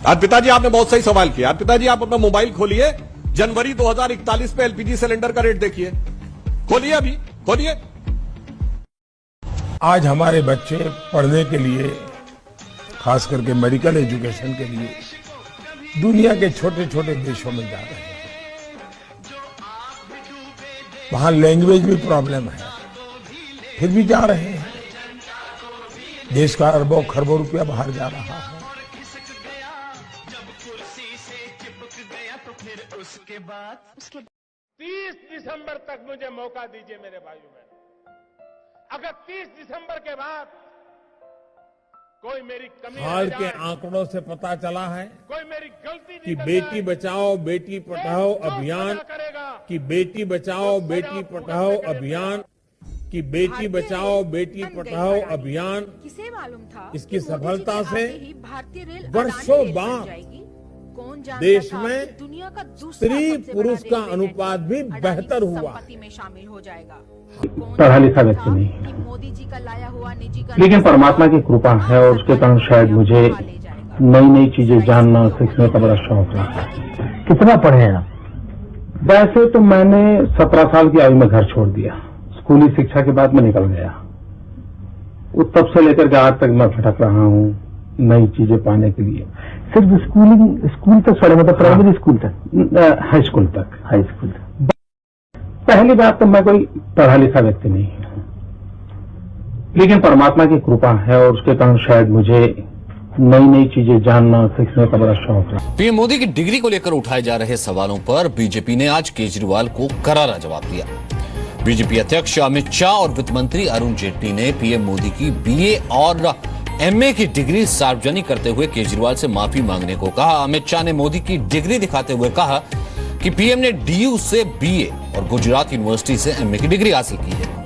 आज पिताजी आपने बहुत सही सवाल किया। आज पिताजी आप अपना मोबाइल खोलिए, जनवरी 2041 पे एलपीजी सिलेंडर का रेट देखिए, खोलिए, अभी खोलिए। आज हमारे बच्चे पढ़ने के लिए, खास करके मेडिकल एजुकेशन के लिए दुनिया के छोटे छोटे देशों में जा रहे हैं। वहां लैंग्वेज भी प्रॉब्लम है, फिर भी जा रहे हैं। देश का अरबों खरबों रुपया बाहर जा रहा है। उसके बाद 30 दिसंबर तक मुझे मौका दीजिए मेरे भाइयों बहनों। अगर 30 दिसंबर के बाद कोई मेरी कमी हाल के आंकड़ों से पता चला है कोई मेरी गलती कि निकल बेटी जाए, बचाओ बेटी पढ़ाओ अभियान कि बेटी बचाओ बेटी पढ़ाओ अभियान कि बेटी बचाओ बेटी पढ़ाओ अभियान किसे मालूम था इसकी कि सफलता मोदी जी से के आते ही भारतीय रेल वर्षों अडानी रेल बन बाद जाएगी। कौन जानता देश था में कि दुनिया का दूसरा स्त्री सबसे पुरुष बड़ा का रेलवे अनुपात भी नेटवर्क बेहतर अडानी हुआ संपत्ति में शामिल हो जाएगा। पढ़ा लिखा व्यक्ति नहीं कि मोदी जी का लाया हुआ निजीकरण लेकिन परमात्मा की कृपा है और उसके कारण शायद मुझे नई नई चीजें जानना सीखने का बड़ा शौक रहा। कितना पढ़े हैं आप? वैसे तो मैंने 17 साल की आयु में घर छोड़ दिया। स्कूली शिक्षा के बाद मैं निकल गया। वो तब से लेकर के आज तक मैं भटक रहा हूँ नई चीजें पाने के लिए। सिर्फ स्कूल तक पढ़े, मतलब प्राइमरी स्कूल तक, हाई स्कूल तक। पहली बात तो मैं कोई पढ़ा लिखा व्यक्ति नहीं हूं, लेकिन परमात्मा की कृपा है और उसके कारण शायद मुझे नई नई चीजें जानना सीखने का बड़ा शौक रहा। पीएम मोदी की डिग्री को लेकर उठाए जा रहे सवालों पर बीजेपी ने आज केजरीवाल को करारा जवाब दिया। बीजेपी अध्यक्ष अमित शाह और वित्त मंत्री अरुण जेटली ने पीएम मोदी की बीए और एमए की डिग्री सार्वजनिक करते हुए केजरीवाल से माफी मांगने को कहा। अमित शाह ने मोदी की डिग्री दिखाते हुए कहा कि पीएम ने डीयू से बीए और गुजरात यूनिवर्सिटी से एमए की डिग्री हासिल की है।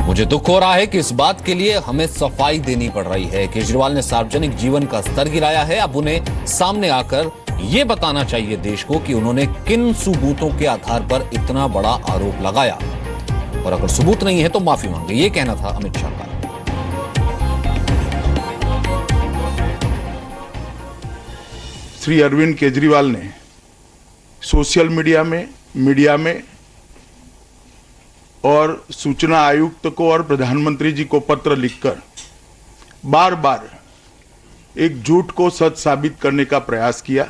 मुझे दुख हो रहा है कि इस बात के लिए हमें सफाई देनी पड़ रही है। केजरीवाल ने सार्वजनिक जीवन का स्तर गिराया है। अब उन्हें सामने आकर यह बताना चाहिए देश को कि उन्होंने किन सबूतों के आधार पर इतना बड़ा आरोप लगाया, और अगर सबूत नहीं है तो माफी मांगे। ये कहना था अमित शाह का। श्री अरविंद केजरीवाल ने सोशल मीडिया में और सूचना आयुक्त को और प्रधानमंत्री जी को पत्र लिखकर बार बार एक झूठ को सच साबित करने का प्रयास किया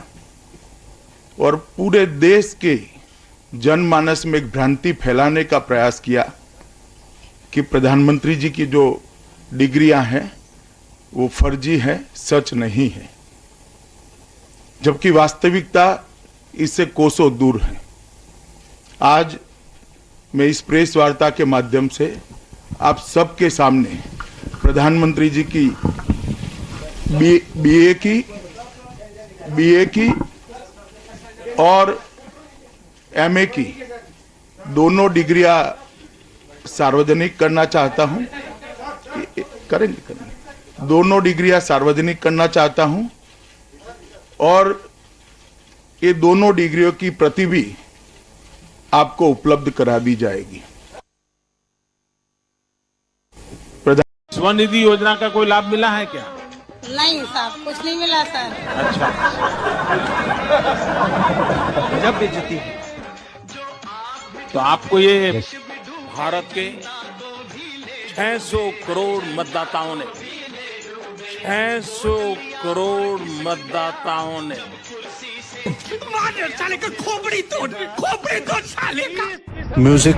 और पूरे देश के जनमानस में एक भ्रांति फैलाने का प्रयास किया कि प्रधानमंत्री जी की जो डिग्रियां हैं वो फर्जी है, सच नहीं है, जबकि वास्तविकता इससे कोसों दूर है। आज मैं इस प्रेस वार्ता के माध्यम से आप सबके सामने प्रधानमंत्री जी की बीए की और एमए की दोनों डिग्रियां सार्वजनिक करना चाहता हूं। करेंगे दोनों डिग्रियां सार्वजनिक करना चाहता हूं और ये दोनों डिग्रियों की प्रति भी आपको उपलब्ध करा दी जाएगी। स्वनिधि योजना का कोई लाभ मिला है क्या? नहीं साहब, कुछ नहीं मिला सर। अच्छा, जब बेइज्जती तो आपको ये भारत के 600 करोड़ मतदाताओं ने 600 करोड़ मतदाताओं ने साले का खोपड़ी तोड़ साले का म्यूजिक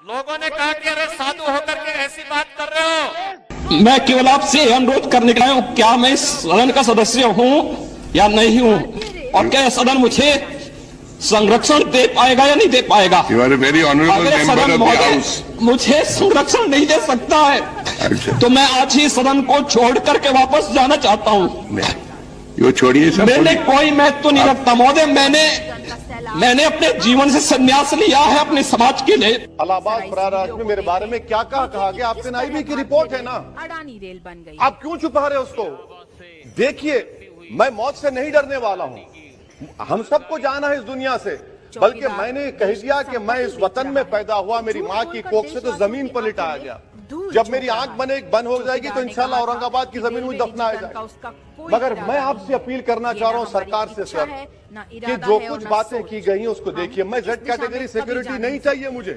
लोगों ने कहा कि अरे साधु होकर के ऐसी बात कर रहे हो। मैं केवल आपसे अनुरोध करने के लिए हूं, क्या मैं इस सदन का सदस्य हूं या नहीं हूं, और क्या सदन मुझे संरक्षण दे पाएगा या नहीं दे पाएगा? Very honourable member of the house मुझे संरक्षण नहीं दे सकता है तो मैं आज ही सदन को छोड़ करके वापस जाना चाहता हूं। यो छोड़िए सब। मैंने कोई महत्व नहीं रखता महोदय। मैंने अपने जीवन से संन्यास लिया है अपने समाज के लिए। इलाहाबाद प्रयागराज में मेरे बारे में क्या कहा गया? आपके नाईबी की रिपोर्ट है ना, अडानी रेल बन गई। आप क्यों छुपा रहे उसको? देखिए, मैं मौत से नहीं डरने वाला हूं। हम सबको जाना है इस दुनिया से। बल्कि मैंने कह दिया कि मैं इस वतन में पैदा हुआ, मेरी माँ की कोख से तो जमीन पर लिटाया गया। जब मेरी आंख बंद हो जाएगी तो इंशाल्लाह औरंगाबाद की जमीन में दफनाया जाएगा। मगर मैं आपसे अपील करना चाह रहा हूं सरकार से सर, कि जो कुछ बातें की गई हैं उसको देखिए। मैं जेड कैटेगरी सिक्योरिटी नहीं चाहिए मुझे,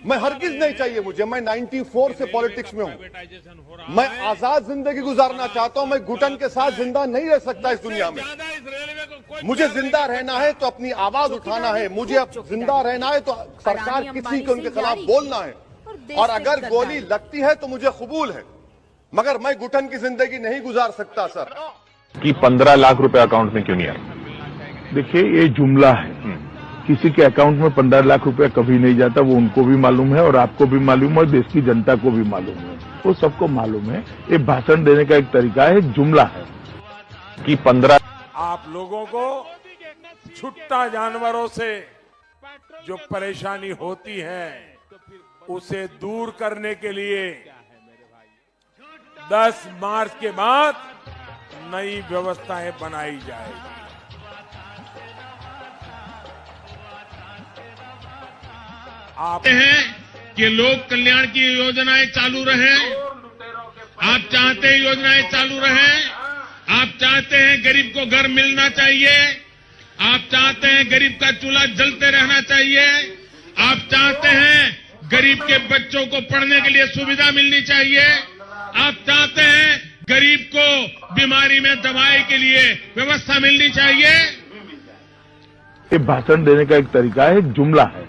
मैं हरगिज नहीं चाहिए मुझे। मैं 94 से पॉलिटिक्स में हूं, मैं आजाद जिंदगी गुजारना चाहता हूं। मैं घुटन के साथ जिंदा नहीं रह सकता इस दुनिया में। मुझे जिंदा रहना है तो अपनी आवाज उठाना है, मुझे जिंदा रहना है तो सरकार किसी को उनके खिलाफ बोलना है, और अगर गोली लगती है तो मुझे कबूल है, मगर मैं घुटन की जिंदगी नहीं गुजार सकता सर। कि 15 लाख रुपए अकाउंट में क्यों नहीं आया? देखिए, ये जुमला है। किसी के अकाउंट में 15 लाख रुपया कभी नहीं जाता, वो उनको भी मालूम है और आपको भी मालूम है और देश की जनता को भी मालूम है, वो सबको मालूम है। ये भाषण देने का एक तरीका है, जुमला है। कि 15 आप लोगों को छुट्टा जानवरों से जो परेशानी होती है उसे दूर करने के लिए 10 मार्च के बाद नई व्यवस्थाएं बनाई जाएगी। आप हैं कि लोक कल्याण की योजनाएं चालू रहे, आप चाहते हैं योजनाएं चालू रहे, आप चाहते हैं गरीब को घर मिलना चाहिए, आप चाहते हैं गरीब का चूल्हा जलते रहना चाहिए, आप चाहते हैं गरीब के बच्चों को पढ़ने के लिए सुविधा मिलनी चाहिए, आप चाहते हैं गरीब को बीमारी में दवाई के लिए व्यवस्था मिलनी चाहिए। ये भाषण देने का एक तरीका है, जुमला है।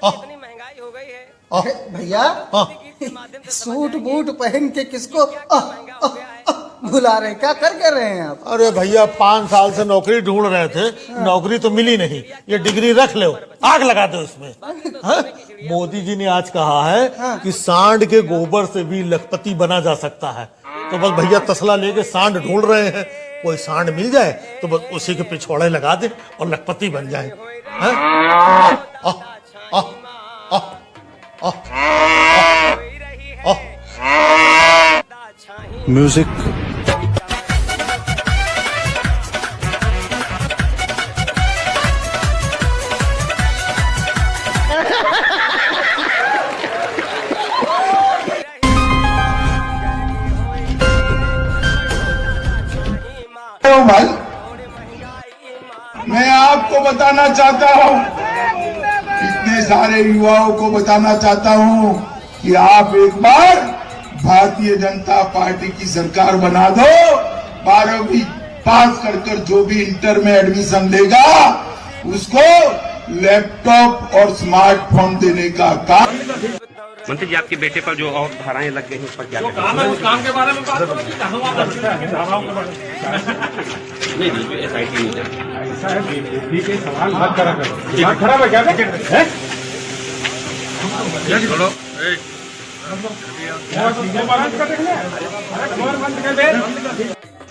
कितनी महंगाई हो गई है भैया, सूट बूट पहन के किसको बुला रहे हैं? क्या कर रहे हैं आप? अरे भैया 5 साल से नौकरी ढूंढ रहे थे, नौकरी तो मिली नहीं, ये डिग्री रख लो, आग लगा दो इसमें। हाँ? मोदी जी ने आज कहा है कि सांड के गोबर से भी लखपति बना जा सकता है। तो बस भैया तसला लेके सांड ढूंढ रहे हैं, कोई सांड मिल जाए तो बस उसी के पिछवाड़े लगा दे और लखपति बन जाए। म्यूजिक भाई, मैं आपको बताना चाहता हूँ, इतने सारे युवाओं को बताना चाहता हूँ कि आप एक बार भारतीय जनता पार्टी की सरकार बना दो। 12वीं पास कर जो भी इंटर में एडमिशन लेगा उसको लैपटॉप और स्मार्टफोन देने का काम। मंत्री जी, आपके बेटे पर जो और धाराएं लग गई हैं उस पर क्या काम है, उस काम के बारे में बात करो कि धाराओं के बारे में नहीं एसआईटी नहीं ऐसा है। ठीक है, सवाल मत करा करो। दिमाग खराब है क्या?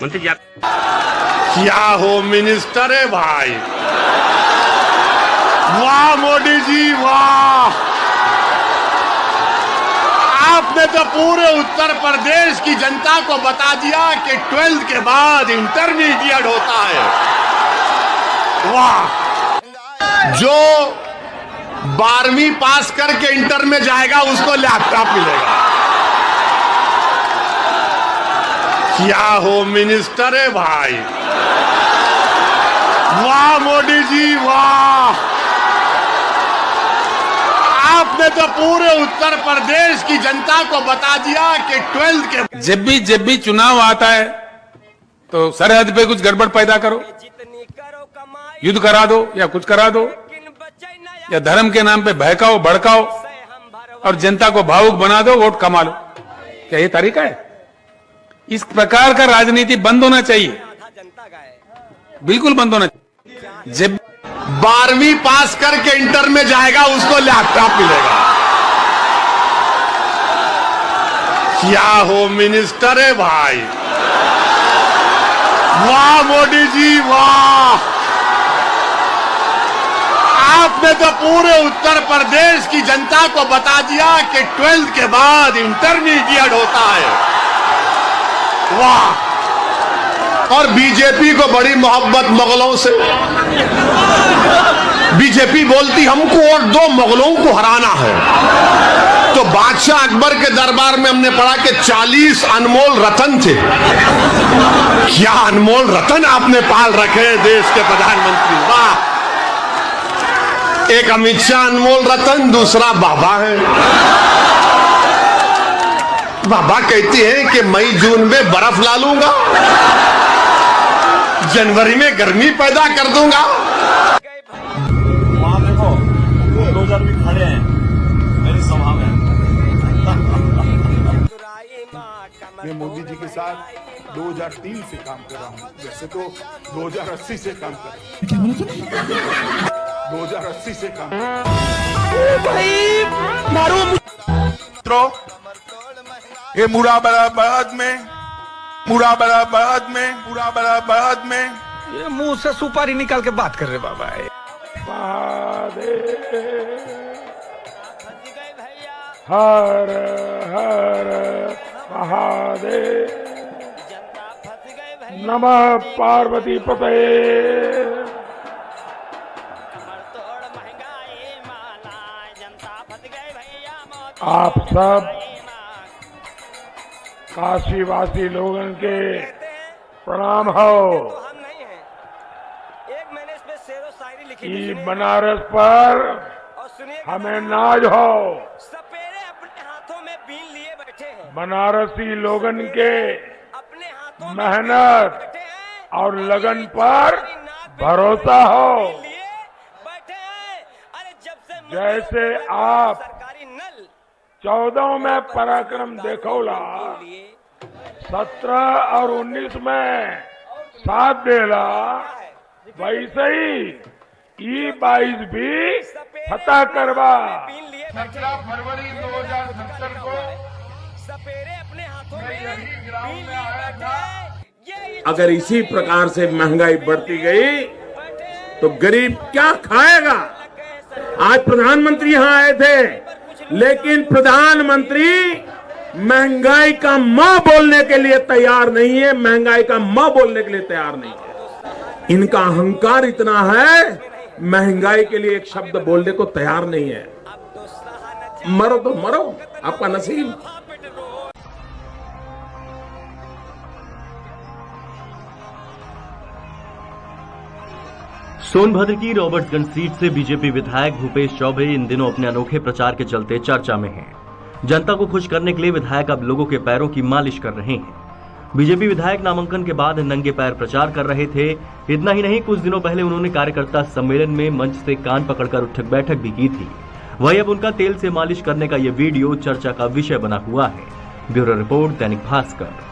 मंत्री जी, क्या हो मिनिस्टर है भाई, वाह मोदी जी वाह। आपने तो पूरे उत्तर प्रदेश की जनता को बता दिया कि 12th के बाद इंटरमीडिएट होता है। वाह, जो 12वीं पास करके इंटर में जाएगा उसको लैपटॉप मिलेगा। क्या हो मिनिस्टर है भाई, वाह मोदी जी वाह। आपने तो पूरे उत्तर प्रदेश की जनता को बता दिया कि 12th के जब भी चुनाव आता है तो सरहद पे कुछ गड़बड़ पैदा करो, युद्ध करा दो या कुछ करा दो, या धर्म के नाम पे बहकाओ भड़काओ और जनता को भावुक बना दो, वोट कमा लो। क्या ये तरीका है? इस प्रकार का राजनीति बंद होना चाहिए, बिल्कुल बंद होना चाहिए। जब 12वीं पास करके इंटर में जाएगा उसको लैपटॉप मिलेगा। क्या हो मिनिस्टर है भाई, वाह मोदी जी वाह। आपने तो पूरे उत्तर प्रदेश की जनता को बता दिया कि 12th के बाद इंटरमीडिएट होता है, वाह। और बीजेपी को बड़ी मोहब्बत मुगलों से, बीजेपी बोलती हमको और 2 मुगलों को हराना है। तो बादशाह अकबर के दरबार में हमने पढ़ा कि 40 अनमोल रतन थे। क्या अनमोल रतन आपने पाल रखे हैं देश के प्रधानमंत्री, वाह। एक अमित शाह अनमोल रतन, दूसरा बाबा है। बाबा कहते हैं कि मई जून में बर्फ ला लूंगा, जनवरी में गर्मी पैदा कर दूंगा। वहां देखो 2000 भी खड़े हैं मेरी सभा में। मैं मोदी जी के साथ 2003 से काम कर रहा हूँ, वैसे तो 2080 से काम कर रहा हूँ। 2080 से काम मित्रों, ये मुरादाबाद में ये मुंह से सुपारी निकाल के बात कर रहे बाबा। हर हर महादेव, नमः पार्वती पते। आप सब काशीवासी लोगों के प्रणाम हो कि बनारस पर हमें नाज हो। बनारसी लोगन के मेहनत और लगन पर भरोसा हो। जैसे आप 14 में पराक्रम देखौला, 17 और 19 में साथ देला, वैसे ही 22 भी फतह करवा। 17 फरवरी 2070 को अगर इसी प्रकार से महंगाई बढ़ती गई तो गरीब क्या खाएगा। आज प्रधानमंत्री यहाँ आए थे, लेकिन प्रधानमंत्री महंगाई का मां बोलने के लिए तैयार नहीं है, महंगाई का मां बोलने के लिए तैयार नहीं है। इनका अहंकार इतना है, महंगाई के लिए एक शब्द बोलने को तैयार नहीं है। मरो तो मरो, आपका नसीब। सोनभद्र की रॉबर्ट्सगंज सीट से बीजेपी विधायक भूपेश चौबे इन दिनों अपने अनोखे प्रचार के चलते चर्चा में हैं। जनता को खुश करने के लिए विधायक अब लोगों के पैरों की मालिश कर रहे हैं। बीजेपी विधायक नामांकन के बाद नंगे पैर प्रचार कर रहे थे। इतना ही नहीं, कुछ दिनों पहले उन्होंने कार्यकर्ता सम्मेलन में मंच से कान पकड़कर उठक बैठक भी की थी। वही अब उनका तेल से मालिश करने का ये वीडियो चर्चा का विषय बना हुआ है। Bureau report, Dainik Bhaskar.